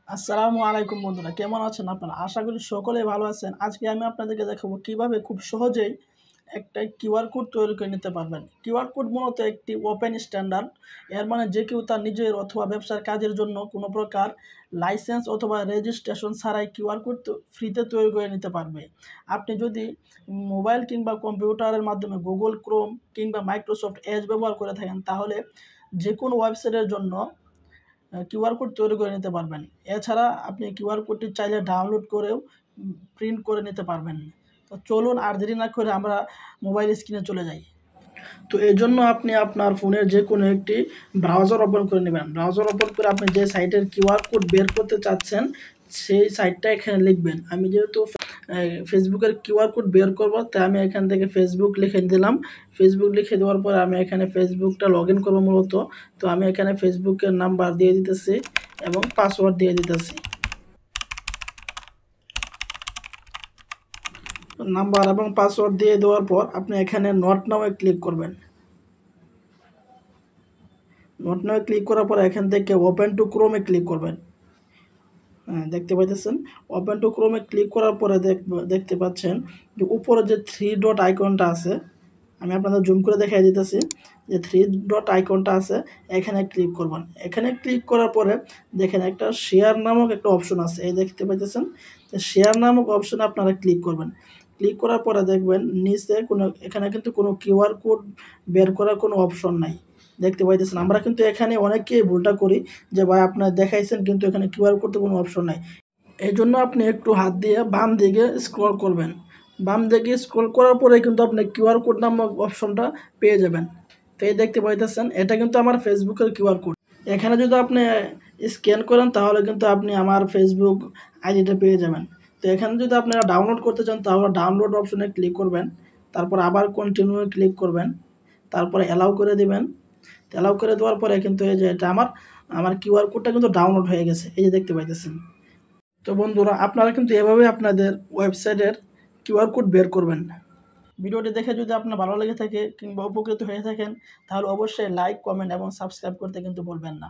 আসসালামু আলাইকুম বন্ধুরা, কেমন আছেন আপনারা? আশা করি সকলেই ভালো আছেন। আজকে আমি আপনাদেরকে দেখাবো কিভাবে খুব সহজেই একটা কিউআর কোড তৈরি করে নিতে পারবেন। কিউআর কোড মূলত একটি ওপেন স্ট্যান্ডার্ড। এর মানে যে কেউ তার নিজের অথবা ব্যবসার কাজের জন্য কোনো প্রকার লাইসেন্স অথবা রেজিস্ট্রেশন ছাড়াই কিউআর কোড ফ্রিতে তৈরি করে নিতে পারবে। আপনি যদি মোবাইল কিংবা কম্পিউটারের মাধ্যমে গুগল ক্রোম কিংবা মাইক্রোসফট এজ ব্যবহার করে থাকেন, তাহলে যে কোনো ওয়েবসাইটের জন্য কিউআর কোড তৈরি করে নিতে পারবেন। এছাড়া আপনি কিউআর কোডটি চাইলে ডাউনলোড করেও প্রিন্ট করে নিতে পারবেন। তো চলুন আর দেরি না করে আমরা মোবাইল স্ক্রিনে চলে যাই। তো এই জন্য আপনি আপনার ফোনের যে কোনো একটি ব্রাউজার ওপেন করে নেবেন। ব্রাউজার ওপেন করে আপনি যে সাইটের কিউআর কোড বের করতে চাচ্ছেন সেই সাইটটা এখানে লিখবেন। আমি যেহেতু ফেসবুকের কিউআর কোড বের করব, তাই আমি এখান থেকে ফেসবুক লিখে দিলাম। ফেসবুক লিখে দেওয়ার পর আমি এখানে ফেসবুকটা লগ ইন করবো মূলত। তো আমি এখানে ফেসবুকের নাম্বার দিয়ে দিতেছি এবং পাসওয়ার্ড দিয়ে দিতেছি। নাম্বার এবং পাসওয়ার্ড দিয়ে দেওয়ার পর আপনি এখানে নট নাও ক্লিক করবেন। নট নাও ক্লিক করার পর এখান থেকে ওপেন টু ক্রোমে ক্লিক করবেন। দেখতে পাইতেছেন, ওপেন টু ক্রোমে ক্লিক করার পরে দেখতে পাচ্ছেন যে উপরে যে থ্রি ডট আইকনটা আছে, আমি আপনাদের জুম করে দেখাই দিতেছি। যে থ্রি ডট আইকনটা আছে এখানে ক্লিক করবেন। এখানে ক্লিক করার পরে দেখেন একটা শেয়ার নামক একটা অপশন আছে, এই দেখতে পাইতেছেন। শেয়ার নামক অপশনে আপনারা ক্লিক করবেন। ক্লিক করার পরে দেখবেন নিচে এখানে কিন্তু কোনো কিউআর কোড বের করার কোনো অপশন নাই, দেখতে পাইতেছেন। আমরা কিন্তু এখানে অনেকেই ভুলটা করি যে ভাই আপনারা দেখাইছেন কিন্তু এখানে কিউআর কোডে কোনো অপশন নাই। এই জন্য আপনি একটু হাত দিয়ে বাম দিকে স্ক্রল করবেন। বাম দিকে স্ক্রল করার পরে কিন্তু আপনি কিউআর কোড নামক অপশনটা পেয়ে যাবেন। তো এই দেখতে পাইতেছেন, এটা কিন্তু আমার ফেসবুকের কিউআর কোড। এখানে যদি আপনি স্ক্যান করেন তাহলে কিন্তু আপনি আমার ফেসবুক আইডিটা পেয়ে যাবেন। তো এখানে যদি আপনারা ডাউনলোড করতে চান তাহলে ডাউনলোড অপশনে ক্লিক করবেন, তারপর আবার কন্টিনিউ ক্লিক করবেন, তারপরে অ্যালাউ করে দিবেন। অ্যালাউ করে দেওয়ার পরে কিন্তু এই যে এটা আমার কিউআর কোডটা কিন্তু ডাউনলোড হয়ে গেছে, এই যে দেখতে পাইতেছেন। তো বন্ধুরা, আপনারা কিন্তু এভাবে আপনাদের ওয়েবসাইটের কিউআর কোড বের করবেন। ভিডিওটি দেখে যদি আপনার ভালো লেগে থাকে কিংবা উপকৃত হয়ে থাকেন, তাহলে অবশ্যই লাইক, কমেন্ট এবং সাবস্ক্রাইব করতে কিন্তু ভুলবেন না।